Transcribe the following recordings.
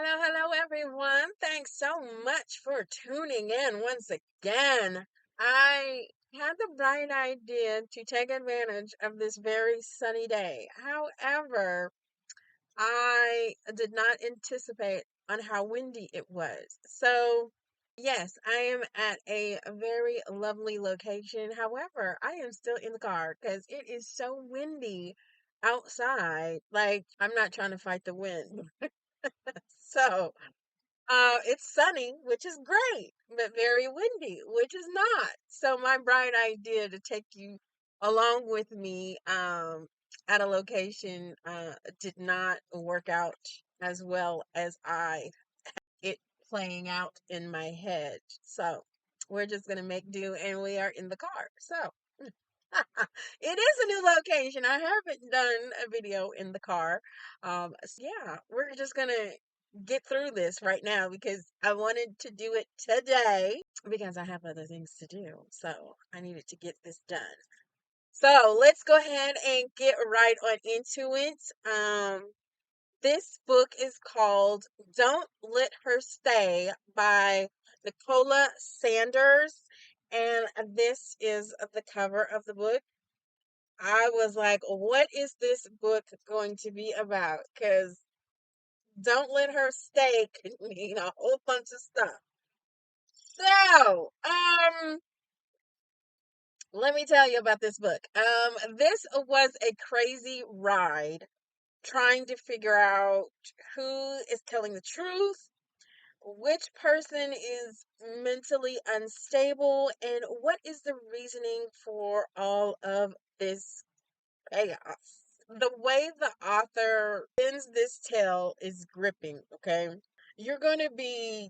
Hello, everyone. Thanks so much for tuning in once again. I had the bright idea to take advantage of this very sunny day. However, I did not anticipate on how windy it was. So, yes, I am at a very lovely location. However, I am still in the car because it is so windy outside. Like, I'm not trying to fight the wind. So, it's sunny, which is great, but very windy, which is not. So my bright idea to take you along with me at a location did not work out as well as I it playing out in my head. So we're just gonna make do, and we are in the car. So it is a new location. I haven't done a video in the car. Yeah, we're just gonna get through this right now because I wanted to do it today because I have other things to do. So I needed to get this done. So let's go ahead and get right on into it. This book is called Don't Let Her Stay by Nicola Sanders. And this is the cover of the book. I was like, what is this book going to be about? Because Don't Let Her Stay could mean a whole bunch of stuff. So, let me tell you about this book. This was a crazy ride trying to figure out who is telling the truth, which person is mentally unstable, and what is the reasoning for all of this chaos. The way the author ends this tale is gripping, okay? You're going to be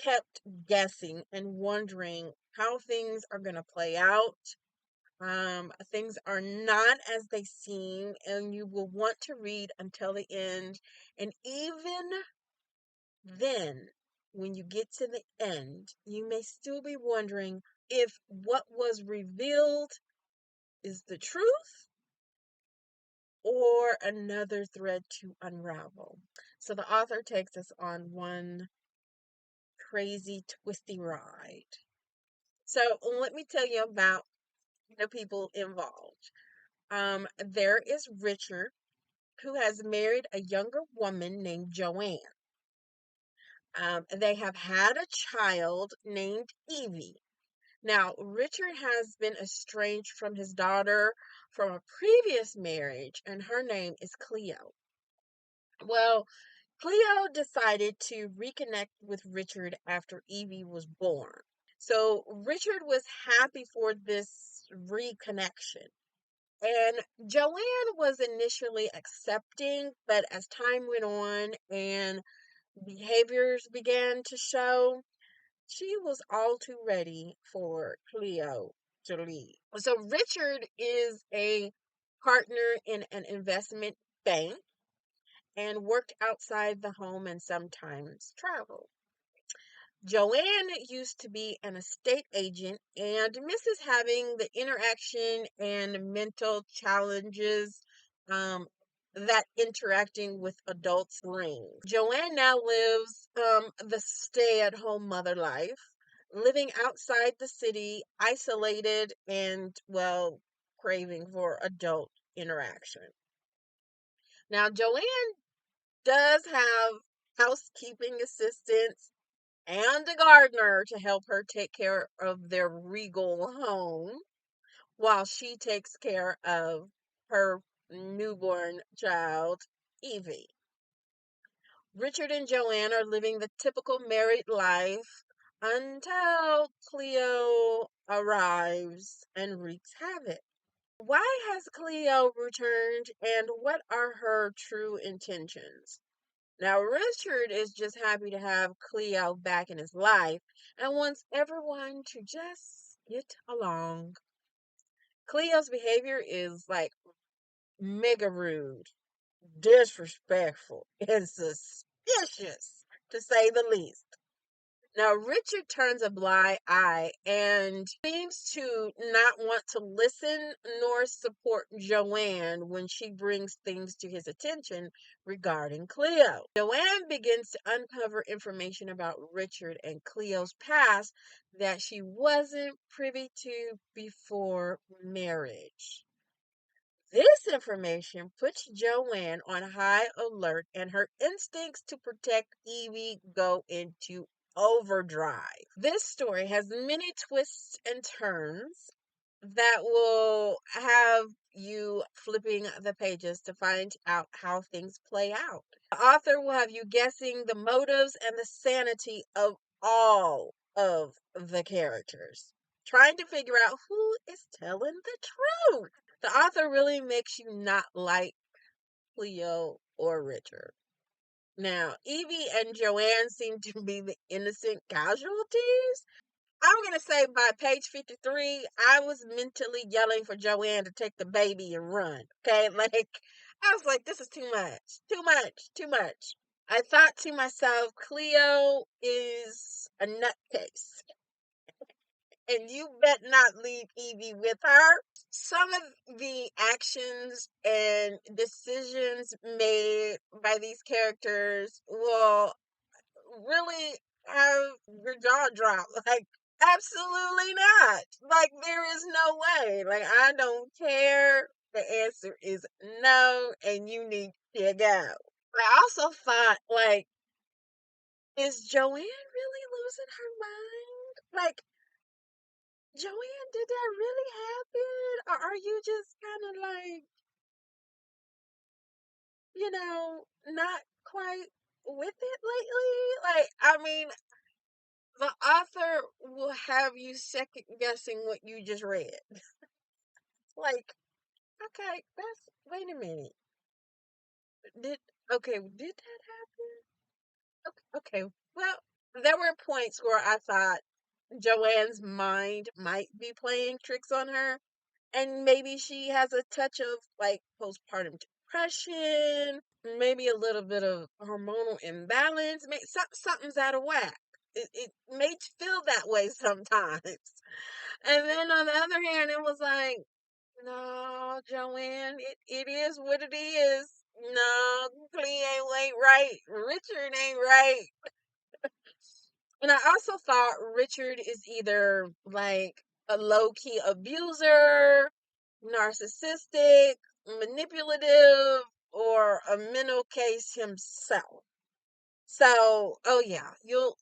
kept guessing and wondering how things are going to play out. Things are not as they seem, and you will want to read until the end. And even then, when you get to the end, you may still be wondering if what was revealed is the truth or another thread to unravel. So the author takes us on one crazy, twisty ride. So let me tell you about the people involved. There is Richard, who has married a younger woman named Joanne. They have had a child named Evie. Now, Richard has been estranged from his daughter from a previous marriage, and her name is Cleo. Well, Cleo decided to reconnect with Richard after Evie was born. So Richard was happy for this reconnection. And Joanne was initially accepting, but as time went on and behaviors began to show, she was all too ready for Cleo to leave. So Richard is a partner in an investment bank and worked outside the home and sometimes traveled. Joanne used to be an estate agent and misses having the interaction and mental challenges that interacting with adults bring. Joanne now lives the stay at home mother life, living outside the city, isolated and, well, craving for adult interaction. Now, Joanne does have housekeeping assistants and a gardener to help her take care of their regal home while she takes care of her newborn child, Evie. Richard and Joanne are living the typical married life until Cleo arrives and wreaks havoc. Why has Cleo returned and what are her true intentions? Now, Richard is just happy to have Cleo back in his life and wants everyone to just get along. Cleo's behavior is like mega rude, disrespectful, and suspicious, to say the least. Now, Richard turns a blind eye and seems to not want to listen nor support Joanne when she brings things to his attention regarding Cleo. Joanne begins to uncover information about Richard and Cleo's past that she wasn't privy to before marriage. This information puts Joanne on high alert, and her instincts to protect Evie go into overdrive. This story has many twists and turns that will have you flipping the pages to find out how things play out. The author will have you guessing the motives and the sanity of all of the characters, trying to figure out who is telling the truth. The author really makes you not like Cleo or Richard. Now, Evie and Joanne seem to be the innocent casualties. I'm going to say by page 53, I was mentally yelling for Joanne to take the baby and run. Okay. Like, I was like, this is too much, too much, too much. I thought to myself, Cleo is a nutcase, and you bet not leave Evie with her. Some of the actions and decisions made by these characters will really have your jaw drop. Like, absolutely not. Like, there is no way. Like, I don't care. The answer is no, and you need to go. I also thought, like, is Joanne really losing her mind? Like, Joanne, did that really happen? Or are you just kind of like, not quite with it lately? Like, I mean, the author will have you second guessing what you just read. Like, okay, wait a minute. Did, did that happen? Okay, well, there were points where I thought Joanne's mind might be playing tricks on her, and maybe she has a touch of like postpartum depression, maybe a little bit of hormonal imbalance, maybe something's out of whack. It may feel that way sometimes. And then on the other hand, it was like, no, Joanne, it is what it is. No, Cleo ain't right. Richard ain't right. And I also thought Richard is either like a low key abuser, narcissistic, manipulative, or a mental case himself. So, oh yeah, you'll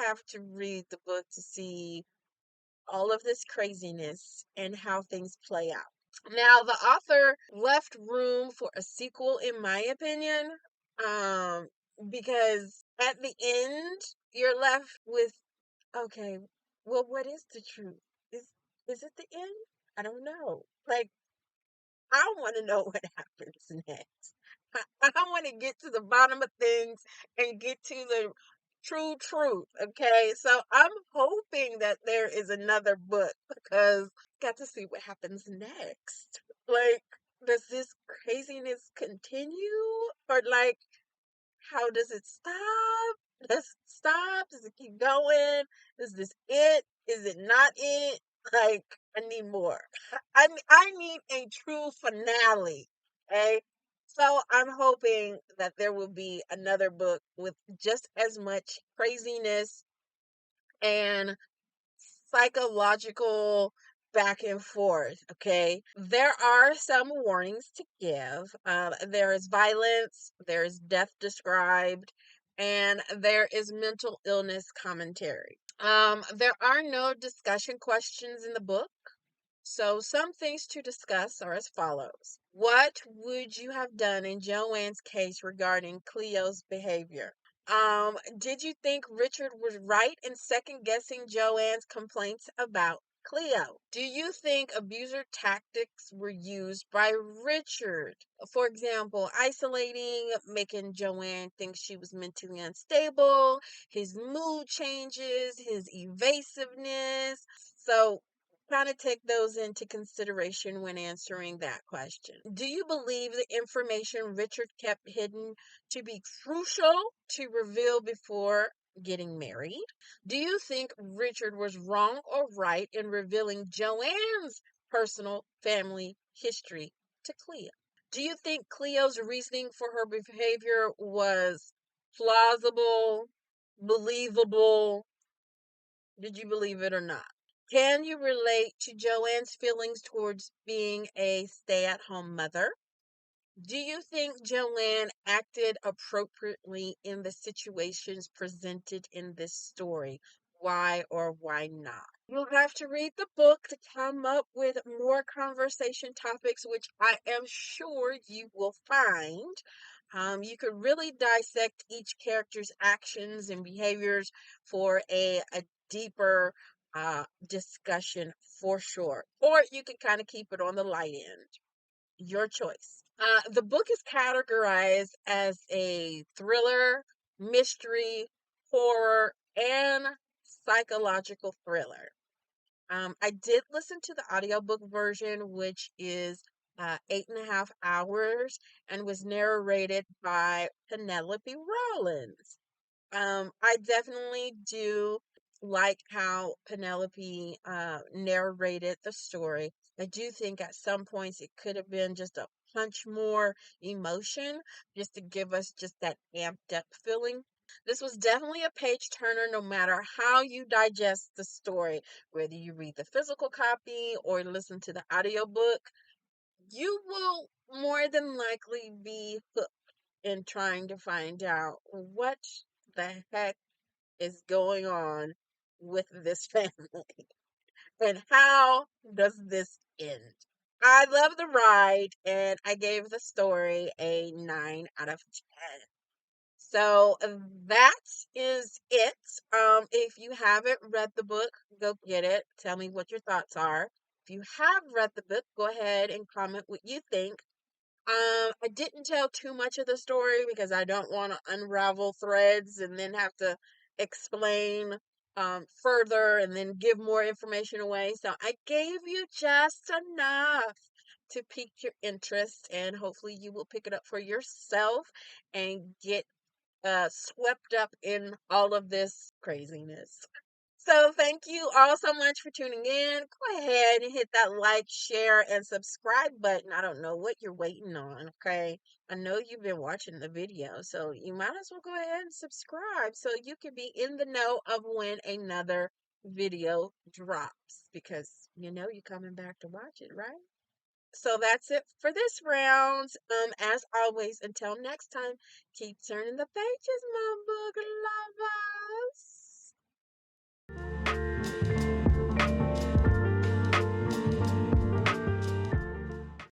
have to read the book to see all of this craziness and how things play out. Now, the author left room for a sequel, in my opinion, um, because at the end, you're left with, okay, well, what is the truth? Is it the end? I don't know. Like, I want to know what happens next. I want to get to the bottom of things and get to the true truth. Okay. So I'm hoping that there is another book because I got to see what happens next. Like, does this craziness continue? Or like, how does it stop? Does it stop? Does it keep going? Is this it? Is it not it? Like, I need more. I need a true finale. Okay. So I'm hoping that there will be another book with just as much craziness and psychological back and forth. Okay. There are some warnings to give. There is violence, there's death described, and there is mental illness commentary. There are no discussion questions in the book. So, some things to discuss are as follows. What would you have done in Joanne's case regarding Cleo's behavior? Did you think Richard was right in second guessing Joanne's complaints about Cleo? Do you think abuser tactics were used by Richard? For example, isolating, making Joanne think she was mentally unstable, his mood changes, his evasiveness. So, kind of take those into consideration when answering that question. Do you believe the information Richard kept hidden to be crucial to reveal before getting married? Do you think Richard was wrong or right in revealing Joanne's personal family history to Cleo? Do you think Cleo's reasoning for her behavior was plausible, believable? Did you believe it or not? Can you relate to Joanne's feelings towards being a stay at home mother? Do you think Joanne acted appropriately in the situations presented in this story? Why or why not? You'll have to read the book to come up with more conversation topics, which I am sure you will find. You could really dissect each character's actions and behaviors for a deeper discussion for sure. Or you can kind of keep it on the light end. Your choice. The book is categorized as a thriller, mystery, horror, and psychological thriller. I did listen to the audiobook version, which is 8.5 hours and was narrated by Penelope Rollins. I definitely do like how Penelope narrated the story. I do think at some points it could have been just a punch more emotion just to give us just that amped up feeling. This was definitely a page turner no matter how you digest the story, whether you read the physical copy or listen to the audiobook. You will more than likely be hooked in trying to find out what the heck is going on with this family and how does this end. I love the ride and I gave the story a 9 out of 10. So that is it. If you haven't read the book, go get it. Tell me what your thoughts are. If you have read the book, go ahead and comment what you think. I didn't tell too much of the story because I don't want to unravel threads and then have to explain further and then give more information away. So I gave you just enough to pique your interest, and hopefully you will pick it up for yourself and get swept up in all of this craziness. So thank you all so much for tuning in. Go ahead and hit that like, share, and subscribe button. I don't know what you're waiting on, okay? I know you've been watching the video, so you might as well go ahead and subscribe so you can be in the know of when another video drops because you know you're coming back to watch it, right? So that's it for this round. As always, until next time, keep turning the pages, my book lovers.